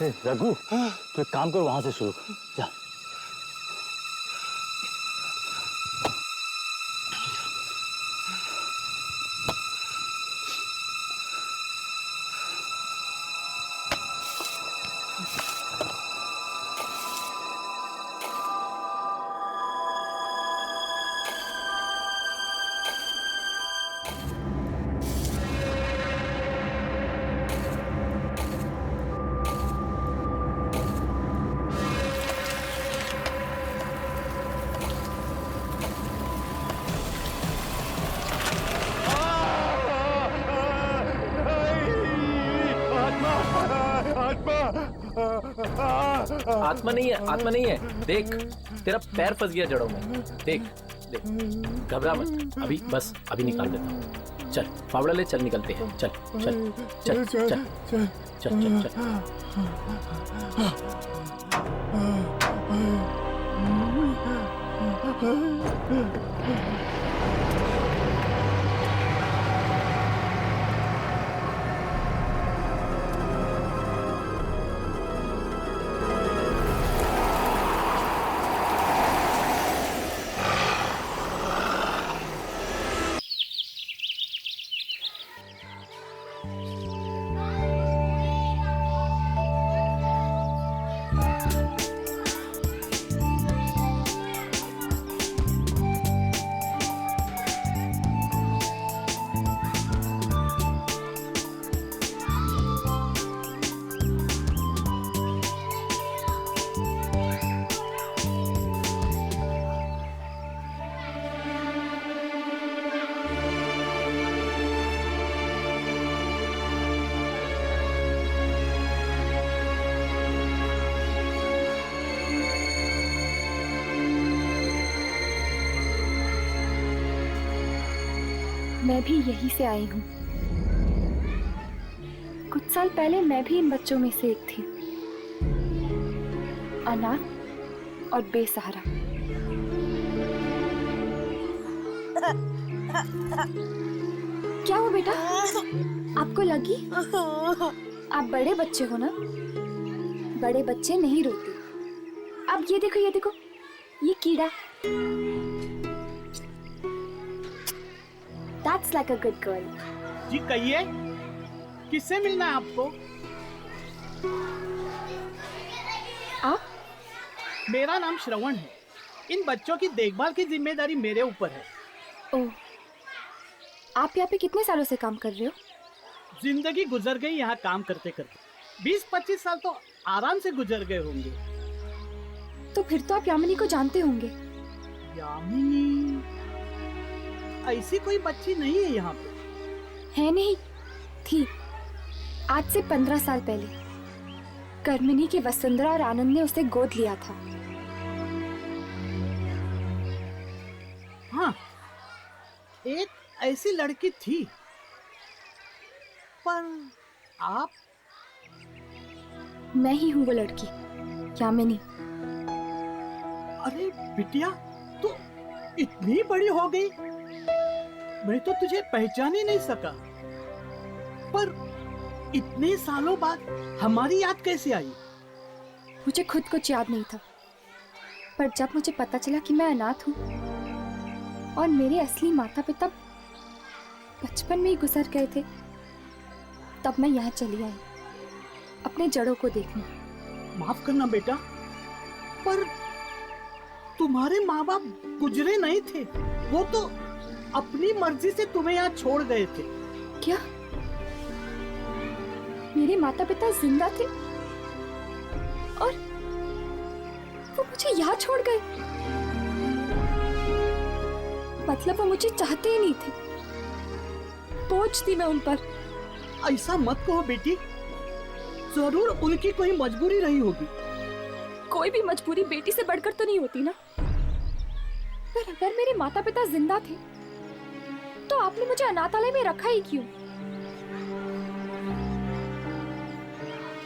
रघु तो एक काम कर, वहां से शुरू कर, जा। आत्मा नहीं है, आत्मा नहीं है। देख, तेरा पैर फंस गया जड़ों में। देख देख, घबरा मत, अभी बस अभी निकाल देता हूँ। चल फावड़ा ले, चल निकलते हैं। चल चल चल चल चल चल चल चल। मैं भी यहीं से आई हूँ। कुछ साल पहले मैं भी इन बच्चों में से एक थी, अनाथ और बेसहारा। क्या हुआ बेटा, आपको लगी? आप बड़े बच्चे हो ना, बड़े बच्चे नहीं रोते। अब ये देखो, ये देखो, ये कीड़ा। That's like a good girl. जी कहिए, किससे मिलना है आपको? आप? मेरा नाम श्रवण है। इन बच्चों की देखभाल की जिम्मेदारी मेरे ऊपर है। ओह, आप यहाँ पे कितने सालों से काम कर रहे हो? जिंदगी गुजर गई यहाँ काम करते करते। 20-25 साल तो आराम से गुजर गए होंगे। तो फिर तो आप यामिनी को जानते होंगे। यामिनी? ऐसी कोई बच्ची नहीं है यहाँ पे। है नहीं, थी। आज से 15 साल पहले कर्मिनी के वसुंधरा और आनंद ने उसे गोद लिया था। हाँ, एक ऐसी लड़की थी। पर आप? मैं ही हूँ वो लड़की, यामिनी। अरे बिटिया, तू इतनी बड़ी हो गई, मैं तो तुझे पहचान ही नहीं सका। पर इतने सालों बाद हमारी याद कैसे आई? मुझे खुद कुछ याद नहीं था, पर जब मुझे पता चला कि मैं अनाथ हूँ और मेरे असली माता पिता बचपन में ही गुजर गए थे, तब मैं यहाँ चली आई अपने जड़ों को देखने। माफ करना बेटा, पर तुम्हारे माँ बाप गुजरे नहीं थे। वो तो अपनी मर्जी से तुम्हें यहाँ छोड़ गए थे। क्या मेरे माता पिता जिंदा थे और वो मुझे यहाँ छोड़ गए? मतलब वो मुझे चाहते ही नहीं थे, बोझ थी मैं उन पर। ऐसा मत कहो बेटी, जरूर उनकी कोई मजबूरी रही होगी। कोई भी मजबूरी बेटी से बढ़कर तो नहीं होती ना। पर अगर मेरे माता पिता जिंदा थे तो आपने मुझे अनाथालय में रखा ही क्यों?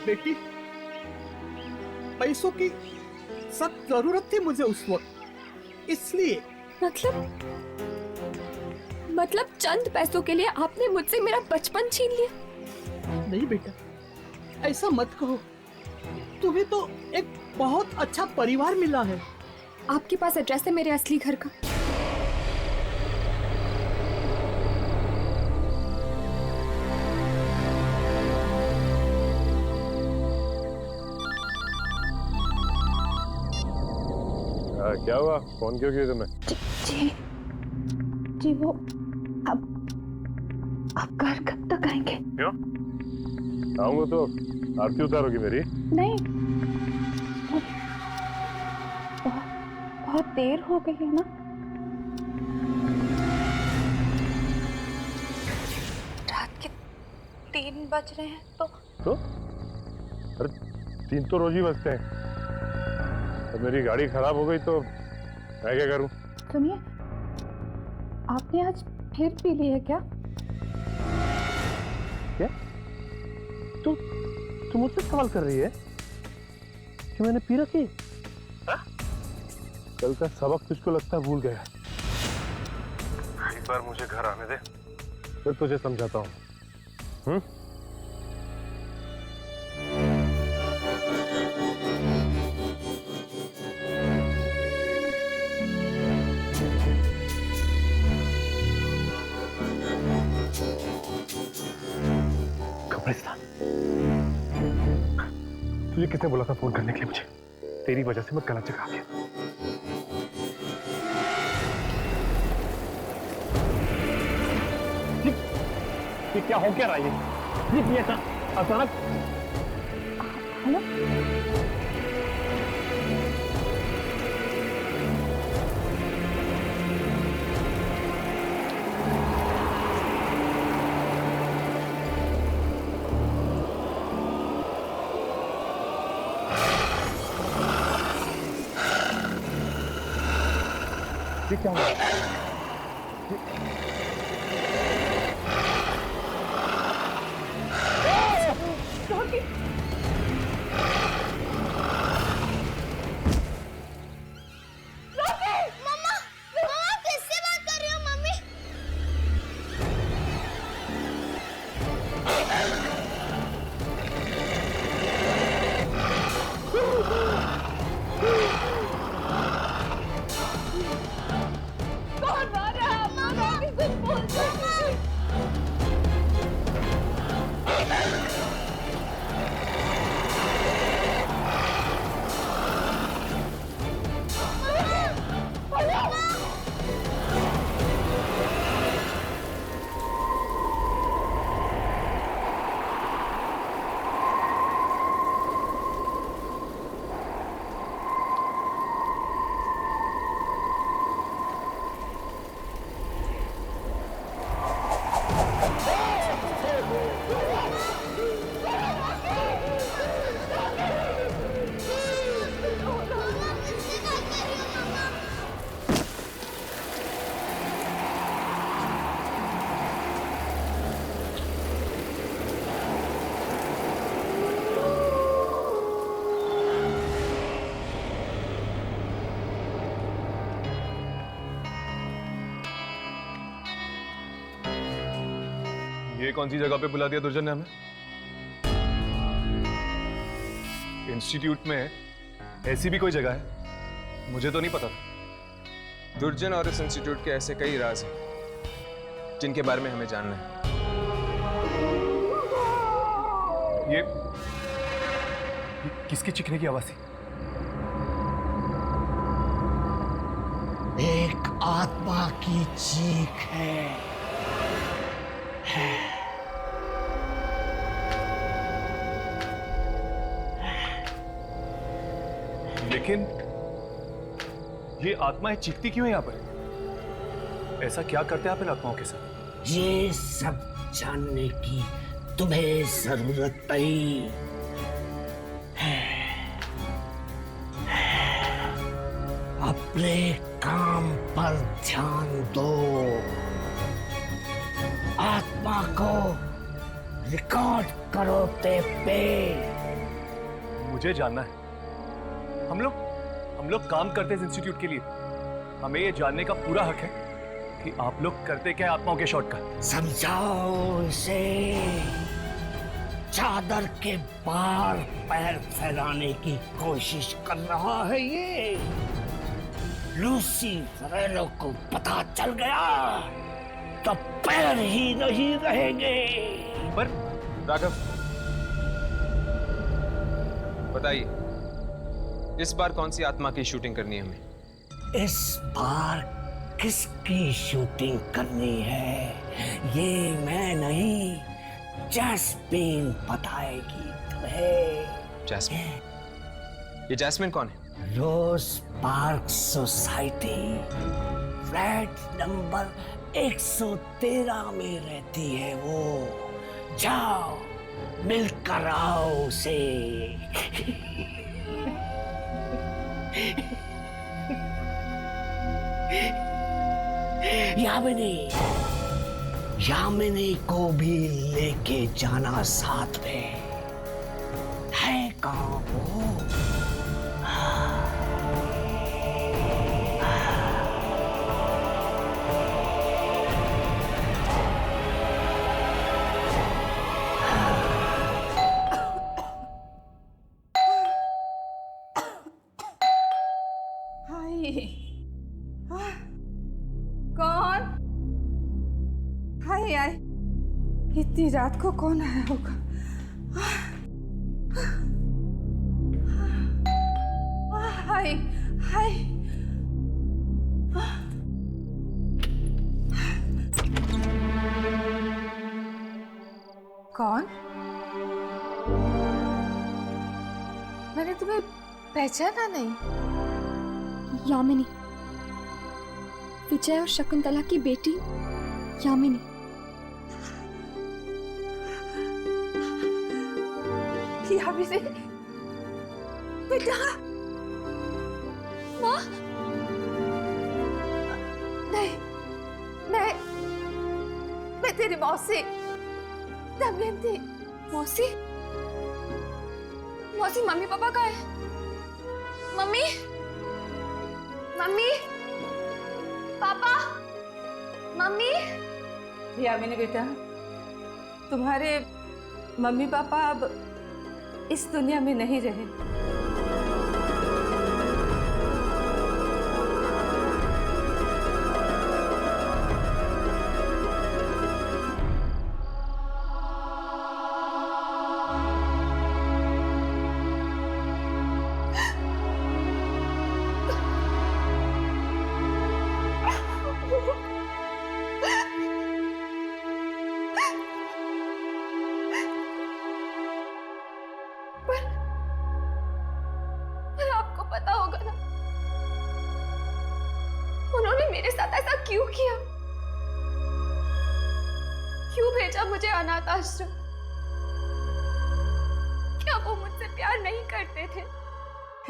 बेटी, पैसों की सख्त जरूरत थी मुझे उस वक्त, इसलिए। मतलब चंद पैसों के लिए आपने मुझसे मेरा बचपन छीन लिया? नहीं बेटा, ऐसा मत कहो। तुम्हें तो एक बहुत अच्छा परिवार मिला है। आपके पास एड्रेस है मेरे असली घर का? क्या हुआ? फोन क्यों किया तुमने? जी जी वो अब आप घर कब तक आएंगे? क्यों आऊंगा तो आरती उतारोगी मेरी? नहीं, बहुत देर हो गई है ना। रात के 3 बज रहे हैं तो अरे 3 तो रोज ही बजते हैं। अब मेरी गाड़ी खराब हो गई तो मैं क्या करूं? सुनिए, आपने आज फिर पी ली है क्या? क्या? तू मुझसे सवाल कर रही है कि मैंने पी रखी? कल का सबक तुझको लगता है भूल गया। एक बार मुझे घर आने दे, फिर तुझे समझाता हूँ। कब्रिस्तान। तुझे किसने बोला था फोन करने के लिए मुझे? तेरी वजह से मैं गलत जगह आ गया। ये क्या हो क्या रहा है? ये अचानक। हेलो, ये क्या हुआ? ये कौन सी जगह पे बुला दिया दुर्जन ने हमें? इंस्टीट्यूट में ऐसी भी कोई जगह है? मुझे तो नहीं पता था। दुर्जन और इस इंस्टीट्यूट के ऐसे कई राज हैं जिनके बारे में हमें जानना है। ये किसकी चीखने की आवाज थी? एक आत्मा की चीख है। लेकिन ये आत्माएं चीखती क्यों है यहाँ पर? ऐसा क्या करते हैं आप इन आत्माओं के साथ? ये सब जानने की तुम्हें जरूरत पड़ी है। अपने काम पर ध्यान दो। आत्मा को रिकॉर्ड करो टेप पे। मुझे जानना है। हम लोग काम करते हैं इस इंस्टीट्यूट के लिए। हमें ये जानने का पूरा हक है कि आप लोग करते क्या है आत्माओं के शॉट का। समझाओ इसे। चादर के पार पैर फैलाने की कोशिश कर रहा है ये। लूसी फरेलो को पता चल गया तो पैर ही नहीं रहेंगे। पर राघव, बताइए, इस बार कौन सी आत्मा की शूटिंग करनी है हमें? इस बार किसकी शूटिंग करनी है ये मैं नहीं, जैस्मीन बताएगी तुम्हें। जैस्मिन? ये जैस्मिन कौन है? रोज पार्क सोसाइटी फ्लैट नंबर 113 में रहती है वो। जाओ मिलकर आओ उसे। यामिनी को भी लेके जाना साथ में। है कहाँ वो? कौन? हाय हाय, इतनी रात को कौन आया होगा? हाय हाय, कौन? मैंने तुम्हें पहचाना नहीं। यामिनी, विजय और शकुंतला की बेटी यामिनी। यामिनी बेटा। माँ, नहीं, मैं तेरी मौसी दमयंती। मौसी? मौसी, मम्मी पापा कहाँ है? मम्मी, मम्मी, पापा, मम्मी। यामिनी बेटा, तुम्हारे मम्मी पापा अब इस दुनिया में नहीं रहे। पर आपको पता होगा ना, उन्होंने मेरे साथ ऐसा क्यों किया? क्यों भेजा मुझे अनाथ आश्रम? क्या वो मुझसे प्यार नहीं करते थे?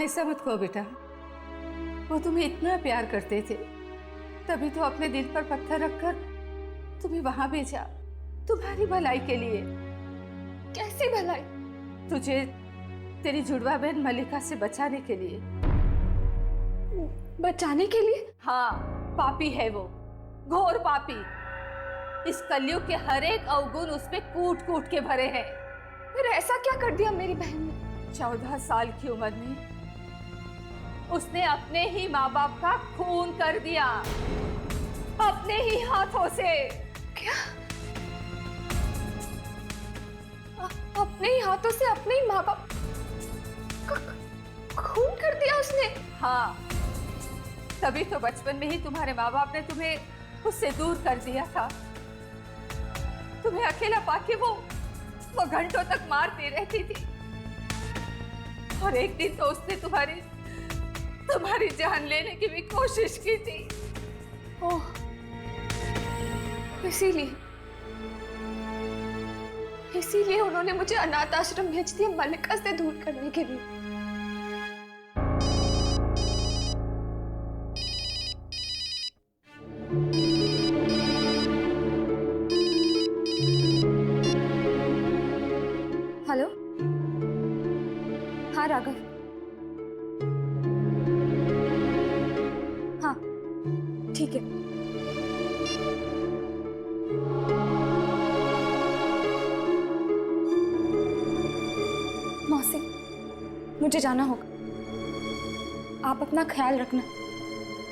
ऐसा मत कहो बेटा, वो तुम्हें इतना प्यार करते थे, तभी तो अपने दिल पर पत्थर रखकर तुम्हें वहां भेजा, तुम्हारी भलाई के लिए। कैसी भलाई? तुझे तेरी जुड़वा बहन मलिका से बचाने के लिए। बचाने के लिए? हाँ, पापी है वो, घोर पापी। इस कलयुग के हर एक अवगुण उसमें कूट कूट के भरे हैं। फिर ऐसा क्या कर दिया मेरी बहन ने? 14 साल की उम्र में उसने अपने ही माँ बाप का खून कर दिया, अपने ही हाथों से। क्या? अपने ही हाथों से अपने ही माँ बाप का खून कर दिया उसने? हाँ, तभी तो बचपन में ही तुम्हारे माँ बाप ने तुम्हें उससे दूर कर दिया था। तुम्हें अकेला पाके वो घंटों तक मारती रहती थी, और एक दिन तो उसने तुम्हारी जान लेने की भी कोशिश की थी। ओह, इसीलिए उन्होंने मुझे अनाथ आश्रम भेज दिया मलिका से दूर करने के लिए। हेलो, हाँ राघव, हाँ ठीक है। मुझे जाना होगा। आप अपना ख्याल रखना।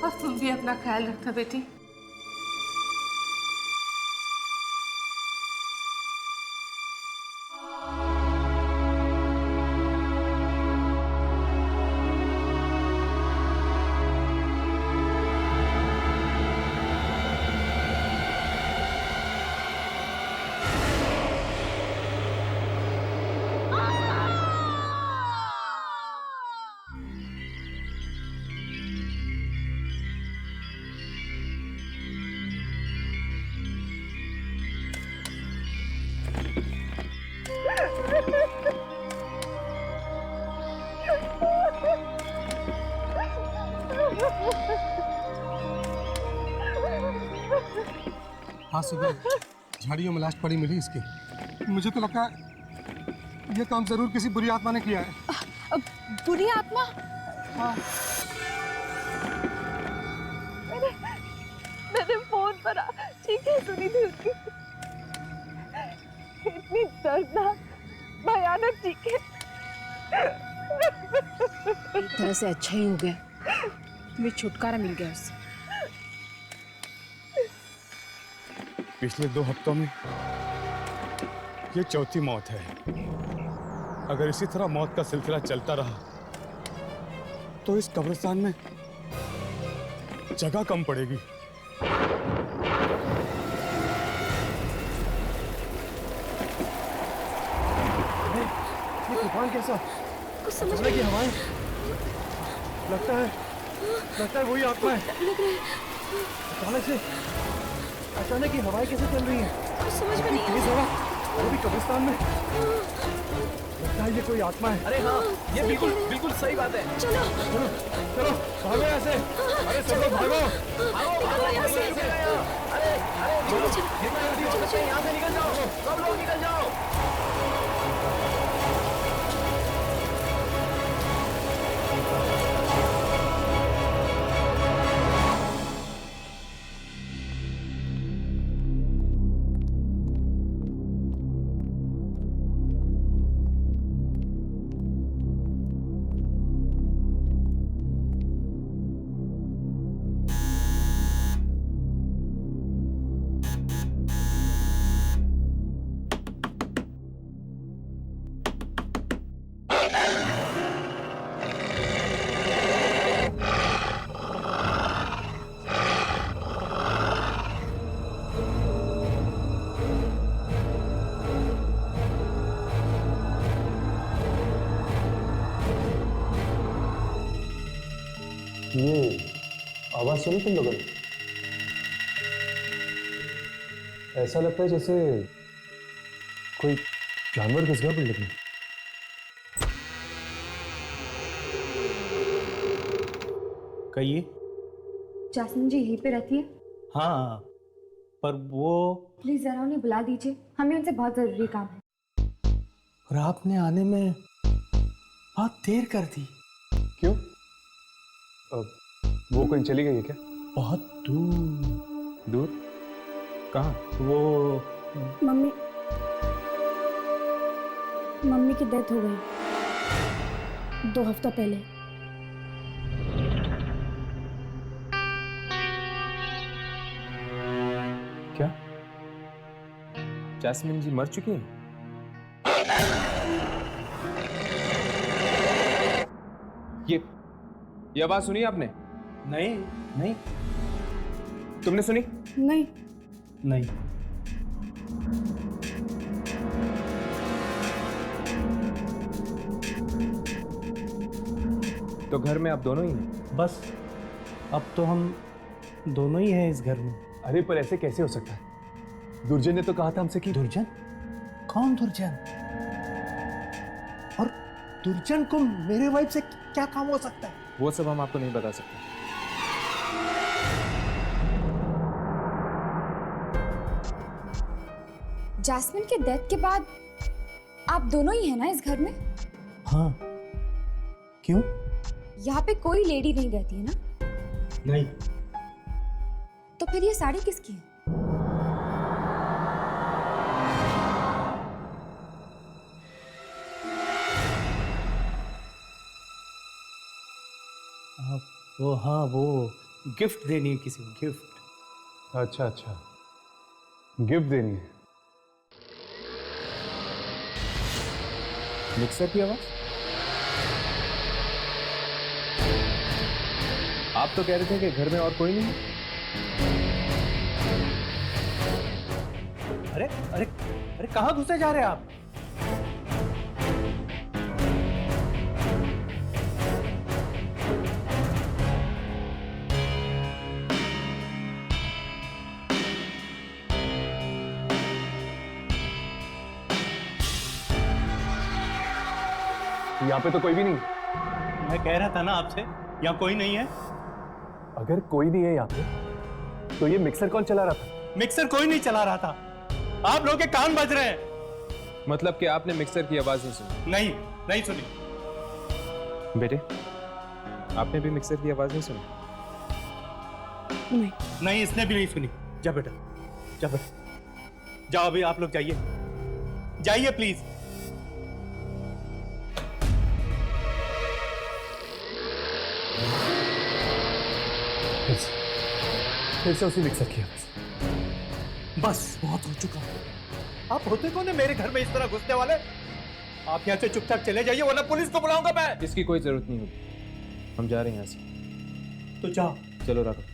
और तुम भी अपना ख्याल रखना बेटी। आज सुबह झाड़ियों में लाश पड़ी मिली इसकी। मुझे तो लगता है ये काम जरूर किसी बुरी आत्मा ने किया है। बुरी आत्मा? हाँ। मैंने फोन पर चीखें सुनी थी उसकी, इतनी दर्दनाक भयानक चीखें। एक तरह से अच्छा ही हो गया, तुम्हें छुटकारा मिल गया उससे। पिछले 2 हफ्तों में ये चौथी मौत है। अगर इसी तरह मौत का सिलसिला चलता रहा तो इस कब्रिस्तान में जगह कम पड़ेगी। ये तूफान कैसा? कुछ समझ की हवाएं, लगता है वही आत्मा है। अचानक की हवाएं कैसे चल रही हैं? कुछ समझ में नहीं आ तेज हवा, वो भी कब्रिस्तान में। लगता है ये कोई आत्मा है। अरे हाँ, ये बिल्कुल सही बात है। चलो चलो भागो यहाँ से। अरे सब लोग भागो। यहाँ से। अरे यहाँ से निकल जाओ, सब लोग निकल जाओ। ये आवाज सुनी तुम लोगों ने? ऐसा लगता है जैसे कोई जानवर घुस गया बिल्डिंग में। कहिए। जासमीन जी यहीं पे रहती है? हाँ, पर वो। प्लीज जरा उन्हें बुला दीजिए, हमें उनसे बहुत जरूरी काम है। और आपने आने में बहुत देर कर दी। क्यों? वो कहीं चली गई है क्या? बहुत दूर। दूर? कहाँ? वो मम्मी की डेथ हो गई 2 हफ्ता पहले। क्या जैस्मिन जी मर चुकी हैं? ये आवाज सुनी आपने? नहीं। तुमने सुनी? नहीं। तो घर में आप दोनों ही हैं? बस अब तो हम दोनों ही हैं इस घर में। अरे पर ऐसे कैसे हो सकता है? दुर्जन ने तो कहा था हमसे कि। दुर्जन? कौन दुर्जन? और दुर्जन को मेरे वाइफ से क्या काम हो सकता है? वो सब हम आपको नहीं बता सकते। जासमीन के डेथ के बाद आप दोनों ही हैं ना इस घर में? हाँ। क्यों? यहाँ पे कोई लेडी नहीं रहती है ना? नहीं। तो फिर ये साड़ी किसकी है? वो हाँ, वो गिफ्ट देनी है किसी को, गिफ्ट। अच्छा अच्छा, गिफ्ट देनी है। मिक्सर की आवाज? आप तो कह रहे थे कि घर में और कोई नहीं है। अरे अरे अरे, कहाँ घुसे जा रहे हैं आप? यहाँ पे तो कोई भी नहीं। मैं कह रहा था ना आपसे, यहाँ कोई नहीं है। अगर कोई नहीं है यहाँ पे तो ये मिक्सर कौन चला रहा था? मिक्सर कोई नहीं चला रहा था, आप लोगों के कान बज रहे हैं। मतलब कि आपने मिक्सर की आवाज नहीं सुनी? नहीं, नहीं सुनी। बेटे, आपने भी मिक्सर की आवाज नहीं सुनी? नहीं। नहीं, इसने भी नहीं सुनी। जा बेटा, जा बेटा, जाओ अभी आप लोग जाइए, जाइए प्लीज। फिर से उसी मिक्सर की आवाज। बस बहुत हो चुका है। आप होते कौन है मेरे घर में इस तरह घुसने वाले? आप यहाँ से चुपचाप चले जाइए वरना पुलिस को बुलाऊंगा मैं। इसकी कोई जरूरत नहीं होगी, हम जा रहे हैं यहाँ से। तो जाओ। चलो राघव।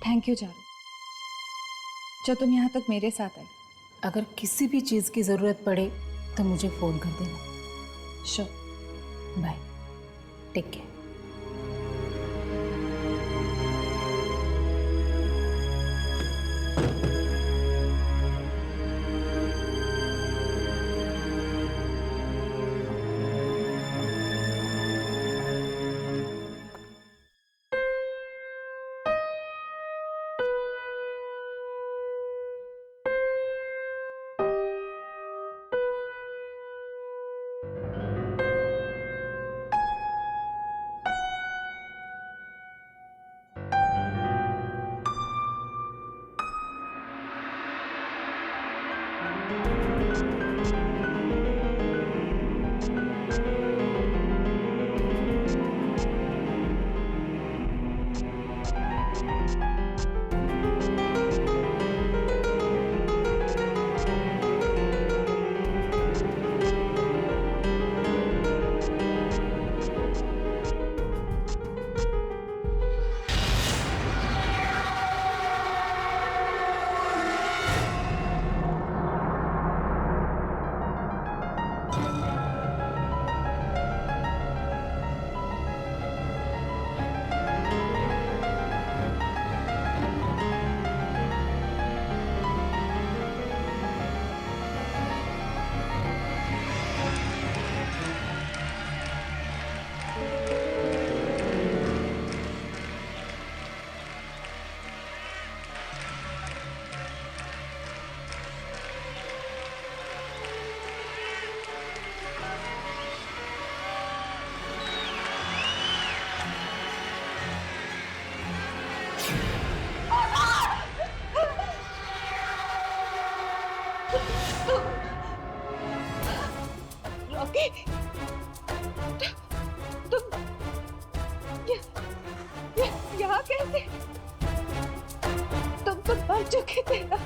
थैंक यू चारू, जो तुम यहाँ तक मेरे साथ आई। अगर किसी भी चीज़ की ज़रूरत पड़े तो मुझे फ़ोन कर देना। Sure, bye, take care. Rocky, तुम यहाँ कैसे? तुम तो मर चुके थे ना।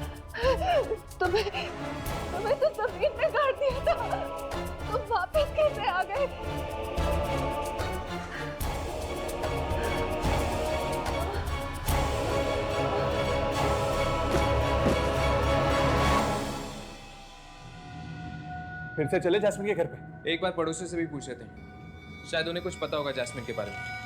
तुम्हें तो जमीन में गाड़ दिया था। तुम वापस कैसे आ गए? फिर से चले जैस्मिन के घर पे? एक बार पड़ोसी से भी पूछ लेते हैं, शायद उन्हें कुछ पता होगा जैस्मिन के बारे में।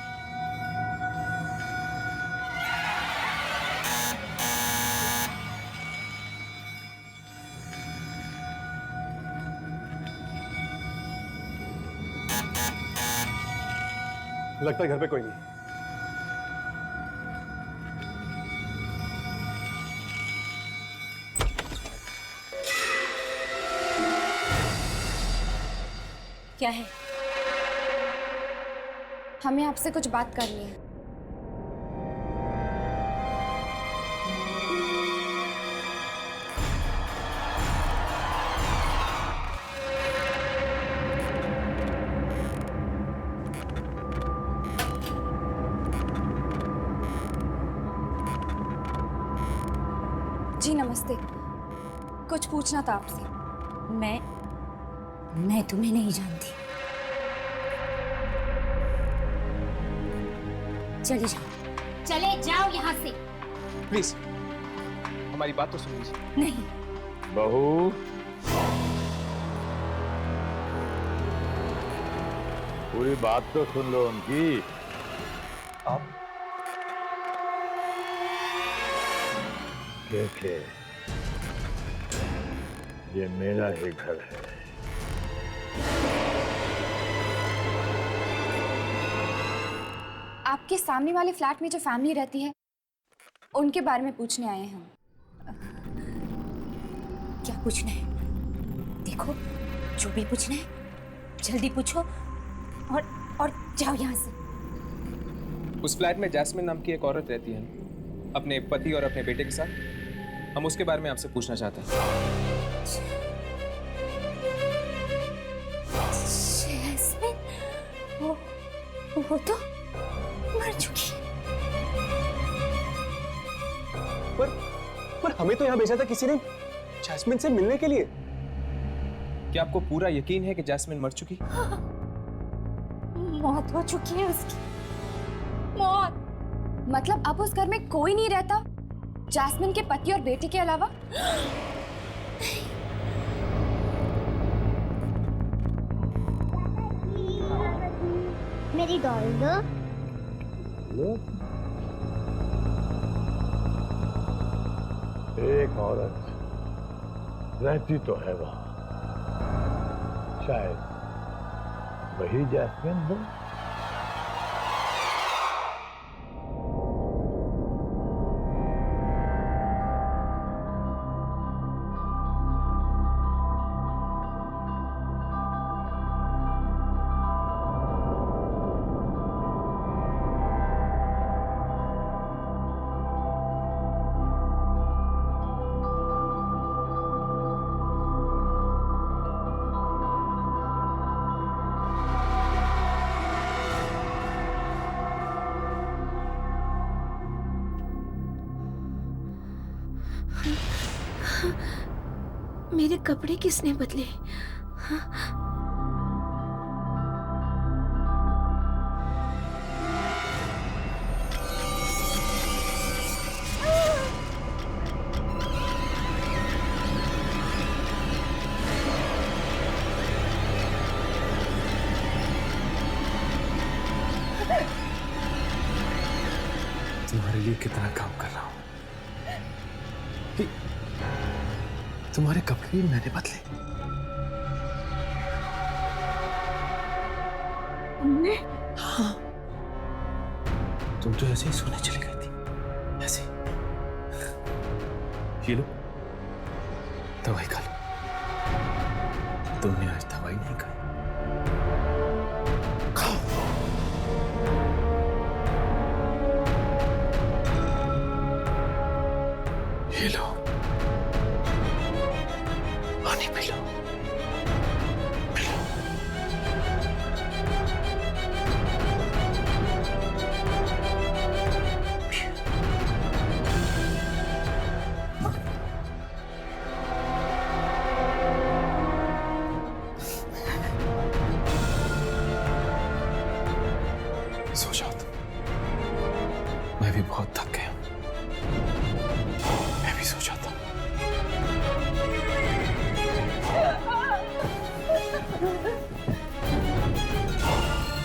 लगता है घर पे कोई नहीं। क्या है? हमें आपसे कुछ बात करनी है। जी नमस्ते, कुछ पूछना था आपसे। मैं तुम्हें नहीं जानती। चले जाओ, चले जाओ यहाँ से। प्लीज हमारी बात तो सुन लीजिए। नहीं। बहू, पूरी बात तो सुन लो उनकी। आप देखे, ये मेरा ही घर है। आपके सामने वाले फ्लैट में जो फैमिली रहती है उनके बारे में पूछने आए हैं हम। क्या पूछना है? देखो, जो भी पूछना है जल्दी पूछो और जाओ यहाँ से। उस फ्लैट में जैस्मिन नाम की एक औरत रहती है, अपने पति और अपने बेटे के साथ। हम उसके बारे में आपसे पूछना चाहते हैं। जैस्मिन, वो तो मर चुकी है। पर हमें तो यहाँ भेजा था किसी ने जैस्मिन से मिलने के लिए। क्या आपको पूरा यकीन है कि जैस्मिन मर चुकी? मौत हो चुकी है उसकी। मौत मतलब अब उस घर में कोई नहीं रहता जैस्मिन के पति और बेटे के अलावा? मेरी डॉल दो। एक औरत रहती तो है वहां, शायद वही जैस्मिन हो। मेरे कपड़े किसने बदले? तुम्हारे लिए कितना काम कर रहा हूं कि तुम्हारे कपड़े भी मैंने बदले। तुमने? हाँ, तुम तो ऐसे ही सोने चली गई थी, ऐसे। ये लो, दवाई खा लो। तुमने आज दवाई नहीं खाई। ये लो, पानी पी लो, पी लो। सो जाओ तुम, मैं भी बहुत थक गया हूं। मैं भी सो जाता हूं।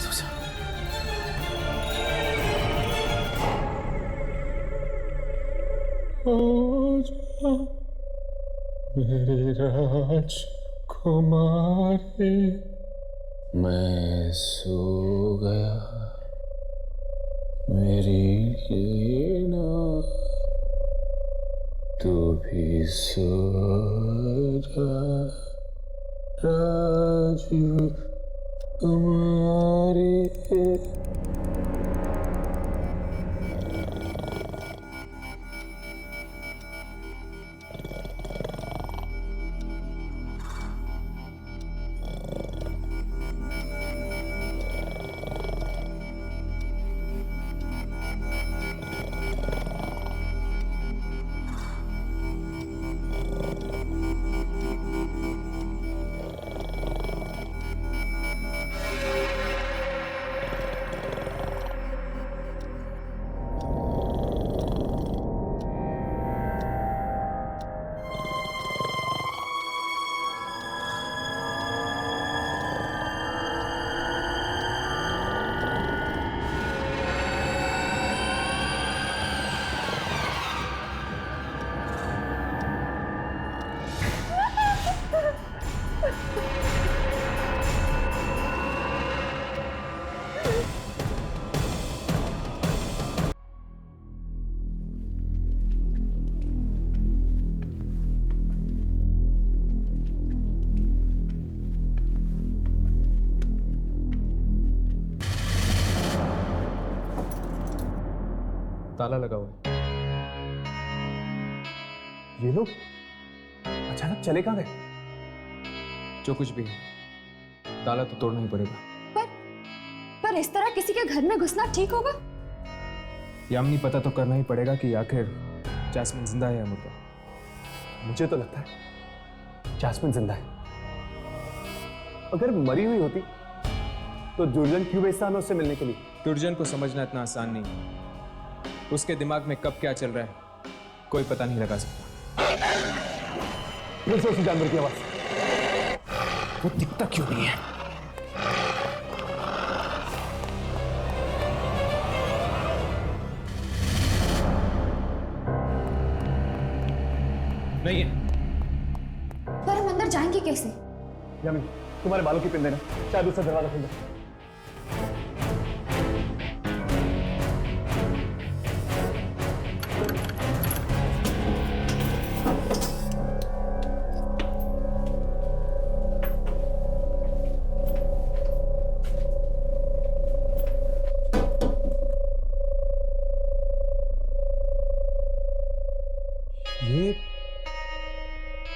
सो जा। आजा मेरी राजकुमारी। मैं सो गया। मेरी लेना तू भी सो जा राजू तुम्हारे ताला लगा हुआ है। ये लोग अचानक चले कहाँ गए? जो कुछ भी है ताला तो तोड़ना ही पड़ेगा। पर इस तरह किसी के घर में घुसना ठीक होगा? यामिनी पता तो करना ही पड़ेगा कि आखिर जैस्मिन जिंदा है या मुर्दा। मुझे तो लगता है जैस्मिन जिंदा है। अगर मरी हुई होती तो जुर्जन क्यों भेजता हमें उससे मिलने के लिए? दुर्जन को समझना इतना आसान नहीं। उसके दिमाग में कब क्या चल रहा है कोई पता नहीं लगा सकता। फिर से उसी जानवर की आवाज। वो दिखता क्यों नहीं है? नहीं है। पर हम अंदर जाएंगे कैसे? यामिनी तुम्हारे बालों की पिन देना, शायद उससे दरवाजा खुल जाए।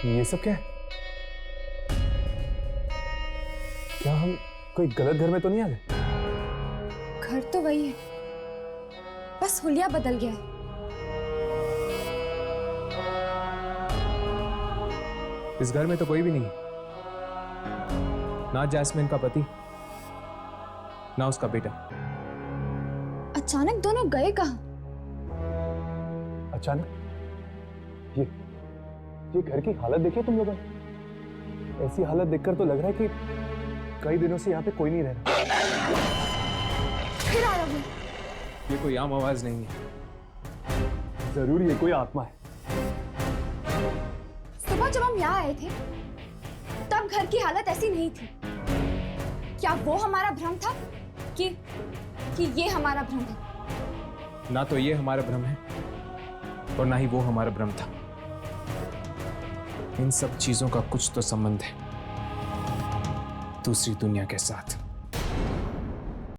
ये सब क्या है? क्या हम कोई गलत घर में तो नहीं आ गए? घर तो वही है, बस हुलिया बदल गया है। इस घर में तो कोई भी नहीं, ना जैस्मिन का पति ना उसका बेटा। अचानक दोनों गए कहाँ? अचानक? ये घर की हालत देखिए तुम लोगों ने। ऐसी हालत देखकर तो लग रहा है कि कई दिनों से यहाँ पे कोई नहीं रह रहा। फिर आ रहा हूँ। ये कोई आम आवाज नहीं है। जरूर ये कोई आत्मा है। सुबह जब हम यहाँ आए थे तब घर की हालत ऐसी नहीं थी। क्या वो हमारा भ्रम था कि ये हमारा भ्रम है? ना तो ये हमारा भ्रम है और ना ही वो हमारा भ्रम था। इन सब चीजों का कुछ तो संबंध है दूसरी दुनिया के साथ।